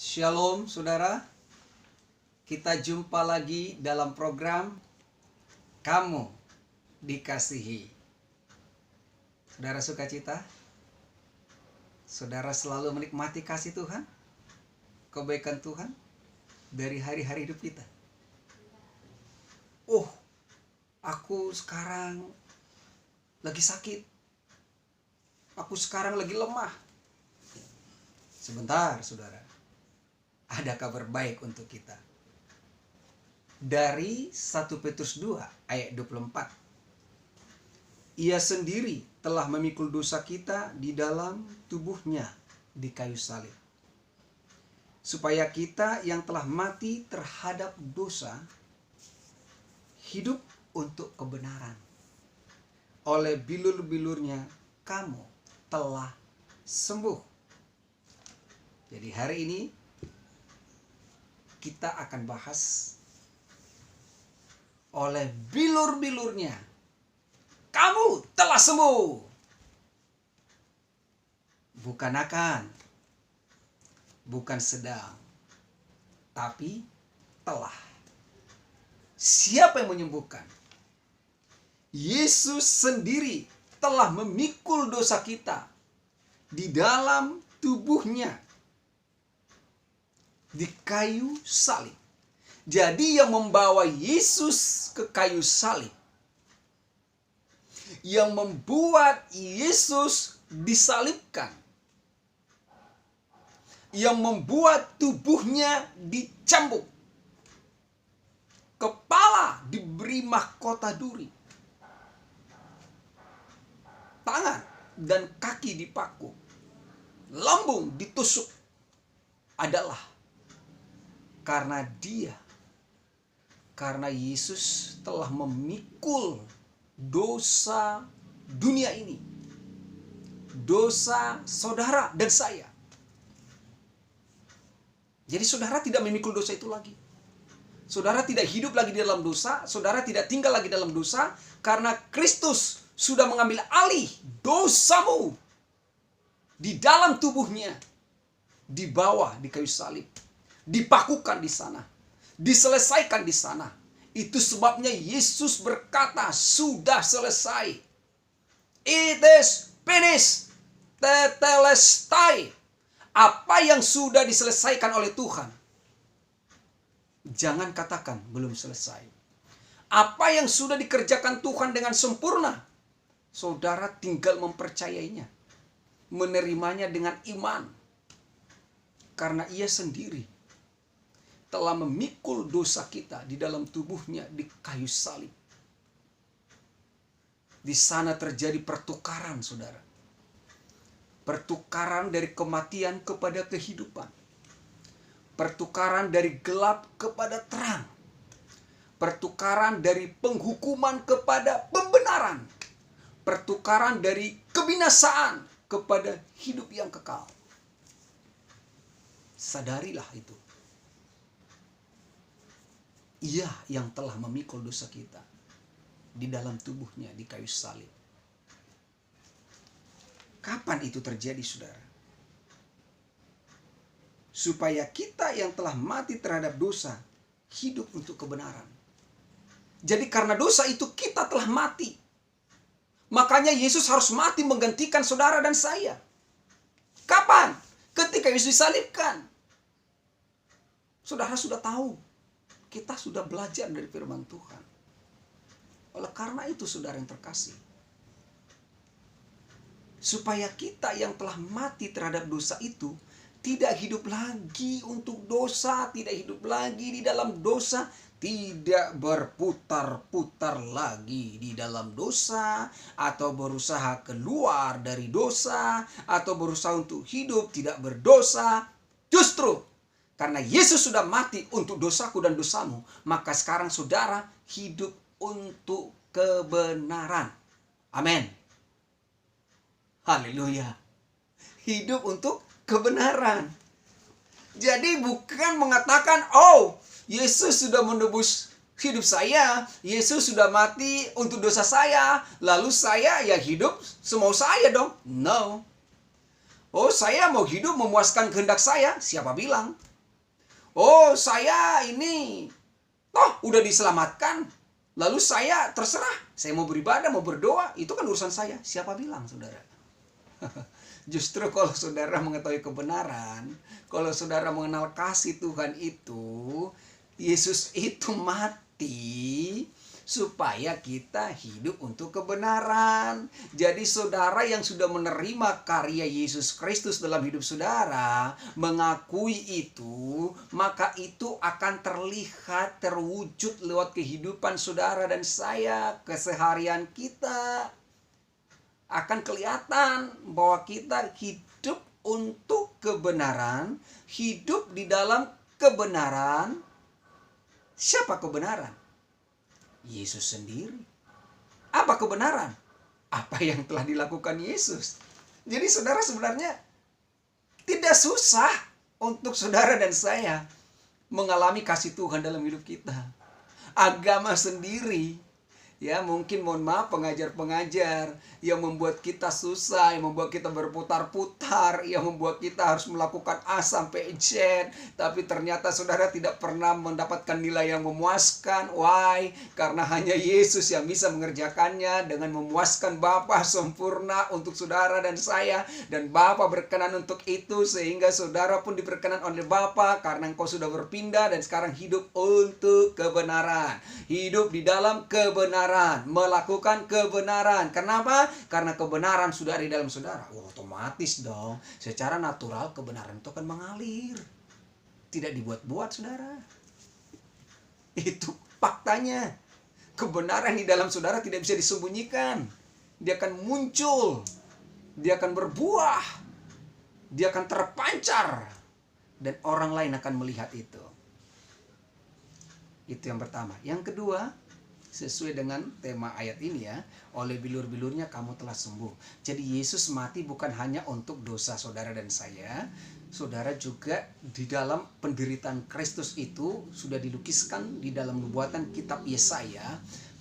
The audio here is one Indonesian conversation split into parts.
Shalom saudara, kita jumpa lagi dalam program Kamu Dikasihi. Saudara sukacita? Saudara selalu menikmati kasih Tuhan, kebaikan Tuhan dari hari-hari hidup kita. Oh, aku sekarang lagi sakit. Aku sekarang lagi lemah. Sebentar saudara, ada kabar baik untuk kita. Dari 1 Petrus 2 ayat 24. Ia sendiri telah memikul dosa kita di dalam tubuhnya di kayu salib, supaya kita yang telah mati terhadap dosa hidup untuk kebenaran. Oleh bilur-bilurnya kamu telah sembuh. Jadi hari ini kita akan bahas oleh bilur-bilurnya kamu telah sembuh. Bukan akan, bukan sedang, tapi telah. Siapa yang menyembuhkan? Yesus sendiri telah memikul dosa kita di dalam tubuhnya di kayu salib. Jadi yang membawa Yesus ke kayu salib, yang membuat Yesus disalibkan, yang membuat tubuhnya dicambuk, kepala diberi mahkota duri, tangan dan kaki dipaku, lambung ditusuk, adalah karena Yesus telah memikul dosa dunia ini, dosa saudara dan saya. Jadi saudara tidak memikul dosa itu lagi. Saudara tidak hidup lagi di dalam dosa, saudara tidak tinggal lagi dalam dosa, karena Kristus sudah mengambil alih dosamu di dalam tubuhnya, dibawa di kayu salib, dipakukan di sana, diselesaikan di sana. Itu sebabnya Yesus berkata, sudah selesai. It is finished. Tetelestai. Apa yang sudah diselesaikan oleh Tuhan, jangan katakan belum selesai. Apa yang sudah dikerjakan Tuhan dengan sempurna, saudara tinggal mempercayainya, menerimanya dengan iman. Karena ia sendiri telah memikul dosa kita di dalam tubuhnya di kayu salib. Di sana terjadi pertukaran, saudara. Pertukaran dari kematian kepada kehidupan. Pertukaran dari gelap kepada terang. Pertukaran dari penghukuman kepada pembenaran. Pertukaran dari kebinasaan kepada hidup yang kekal. Sadarilah itu. Ia yang telah memikul dosa kita di dalam tubuhnya di kayu salib. Kapan itu terjadi, saudara? Supaya kita yang telah mati terhadap dosa hidup untuk kebenaran. Jadi karena dosa itu kita telah mati. Makanya Yesus harus mati menggantikan saudara dan saya. Kapan? Ketika Yesus disalibkan. Saudara sudah tahu. Kita sudah belajar dari firman Tuhan. Oleh karena itu saudara yang terkasih, supaya kita yang telah mati terhadap dosa itu tidak hidup lagi untuk dosa, tidak hidup lagi di dalam dosa, tidak berputar-putar lagi di dalam dosa, atau berusaha keluar dari dosa, atau berusaha untuk hidup tidak berdosa. Justru karena Yesus sudah mati untuk dosaku dan dosamu, maka sekarang saudara hidup untuk kebenaran. Amin. Haleluya. Hidup untuk kebenaran. Jadi bukan mengatakan, oh, Yesus sudah menebus hidup saya, Yesus sudah mati untuk dosa saya, lalu saya ya hidup semau saya dong. No. Oh, saya mau hidup memuaskan kehendak saya. Siapa bilang? Oh, saya ini toh udah diselamatkan. Lalu saya terserah, saya mau beribadah, mau berdoa, itu kan urusan saya. Siapa bilang, saudara? Justru kalau saudara mengetahui kebenaran, kalau saudara mengenal kasih Tuhan itu, Yesus itu mati supaya kita hidup untuk kebenaran. Jadi saudara yang sudah menerima karya Yesus Kristus dalam hidup saudara, mengakui itu, maka itu akan terlihat, terwujud lewat kehidupan saudara dan saya, keseharian kita. Akan kelihatan bahwa kita hidup untuk kebenaran, hidup di dalam kebenaran. Siapa kebenaran? Yesus sendiri. Apa kebenaran? Apa yang telah dilakukan Yesus. Jadi saudara sebenarnya tidak susah untuk saudara dan saya mengalami kasih Tuhan dalam hidup kita. Agama sendiri, ya mungkin mohon maaf pengajar-pengajar yang membuat kita susah, yang membuat kita berputar-putar, yang membuat kita harus melakukan A sampai Z, tapi ternyata saudara tidak pernah mendapatkan nilai yang memuaskan. Why? Karena hanya Yesus yang bisa mengerjakannya dengan memuaskan Bapa sempurna untuk saudara dan saya, dan Bapa berkenan untuk itu, sehingga saudara pun diberkenan oleh Bapa karena engkau sudah berpindah dan sekarang hidup untuk kebenaran, hidup di dalam kebenaran, melakukan kebenaran. Kenapa? Karena kebenaran sudah ada di dalam saudara. Otomatis dong, secara natural kebenaran itu akan mengalir. Tidak dibuat-buat, saudara. Itu faktanya. Kebenaran di dalam saudara tidak bisa disembunyikan. Dia akan muncul. Dia akan berbuah. Dia akan terpancar. Dan orang lain akan melihat itu. Itu yang pertama. Yang kedua, sesuai dengan tema ayat ini ya, oleh bilur-bilurnya kamu telah sembuh. Jadi Yesus mati bukan hanya untuk dosa saudara dan saya. Saudara juga di dalam penderitaan Kristus itu sudah dilukiskan di dalam nubuatan kitab Yesaya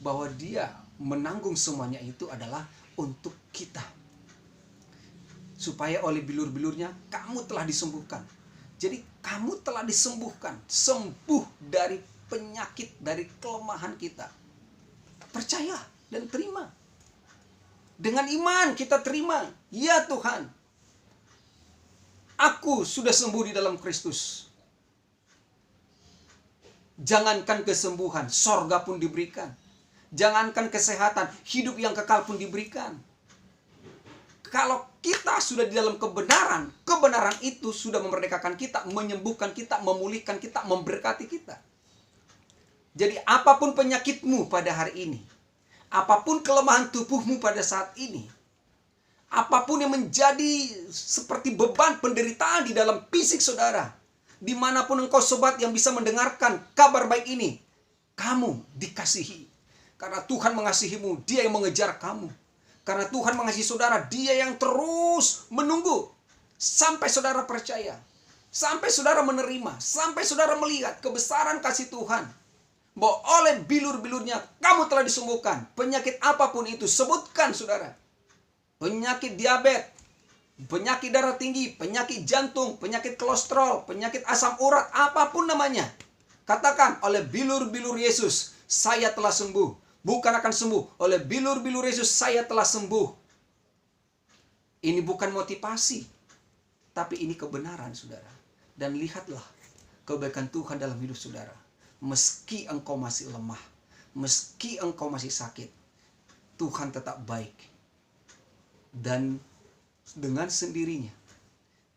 bahwa dia menanggung semuanya itu adalah untuk kita. Supaya oleh bilur-bilurnya kamu telah disembuhkan. Jadi kamu telah disembuhkan, sembuh dari penyakit, dari kelemahan kita. Percaya dan terima. Dengan iman kita terima. Ya Tuhan, aku sudah sembuh di dalam Kristus. Jangankan kesembuhan, sorga pun diberikan. Jangankan kesehatan, hidup yang kekal pun diberikan. Kalau kita sudah di dalam kebenaran, kebenaran itu sudah memerdekakan kita, menyembuhkan kita, memulihkan kita, memberkati kita. Jadi apapun penyakitmu pada hari ini, apapun kelemahan tubuhmu pada saat ini, apapun yang menjadi seperti beban penderitaan di dalam fisik saudara, dimanapun engkau sobat yang bisa mendengarkan kabar baik ini, kamu dikasihi. Karena Tuhan mengasihimu, Dia yang mengejar kamu. Karena Tuhan mengasihi saudara, Dia yang terus menunggu sampai saudara percaya, sampai saudara menerima, sampai saudara melihat kebesaran kasih Tuhan. Bahwa oleh bilur-bilurnya kamu telah disembuhkan. Penyakit apapun itu, sebutkan saudara. Penyakit diabetes, penyakit darah tinggi, penyakit jantung, penyakit kolesterol, penyakit asam urat, apapun namanya. Katakan, oleh bilur-bilur Yesus saya telah sembuh. Bukan akan sembuh, oleh bilur-bilur Yesus saya telah sembuh. Ini bukan motivasi, tapi ini kebenaran saudara. Dan lihatlah kebaikan Tuhan dalam hidup saudara. Meski engkau masih lemah, meski engkau masih sakit, Tuhan tetap baik. Dan dengan sendirinya,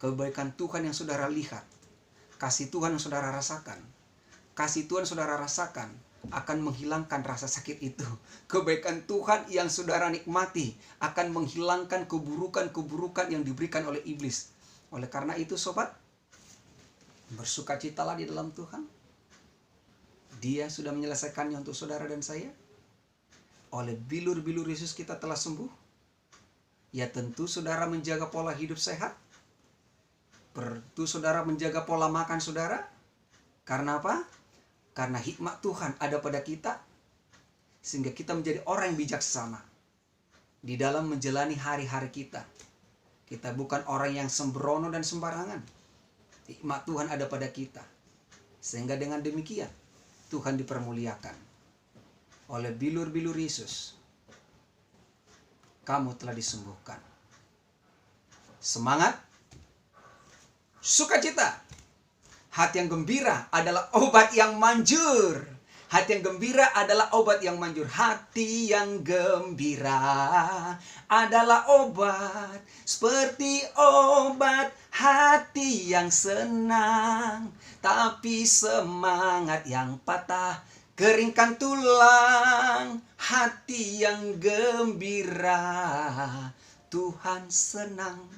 kebaikan Tuhan yang saudara lihat, kasih Tuhan yang saudara rasakan, kasih Tuhan saudara rasakan akan menghilangkan rasa sakit itu. Kebaikan Tuhan yang saudara nikmati akan menghilangkan keburukan-keburukan yang diberikan oleh iblis. Oleh karena itu sobat, bersukacitalah di dalam Tuhan. Dia sudah menyelesaikannya untuk saudara dan saya. Oleh bilur-bilur Yesus kita telah sembuh. Ya tentu saudara menjaga pola hidup sehat. Tentu saudara menjaga pola makan saudara. Karena apa? Karena hikmat Tuhan ada pada kita. Sehingga kita menjadi orang yang bijaksana. Di dalam menjalani hari-hari kita. Kita bukan orang yang sembrono dan sembarangan. Hikmat Tuhan ada pada kita. Sehingga dengan demikian Tuhan dipermuliakan. Oleh bilur-bilur Yesus kamu telah disembuhkan. Semangat, sukacita. Hati yang gembira adalah obat yang manjur. Hati yang gembira adalah obat yang manjur. Hati yang gembira adalah obat, seperti obat hati yang senang. Tapi semangat yang patah keringkan tulang. Hati yang gembira Tuhan senang.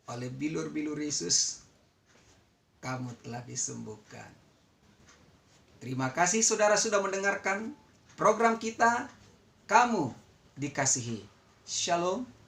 Oleh bilur-bilur Yesus kamu telah disembuhkan. Terima kasih saudara sudah mendengarkan program kita. Kamu dikasihi. Shalom.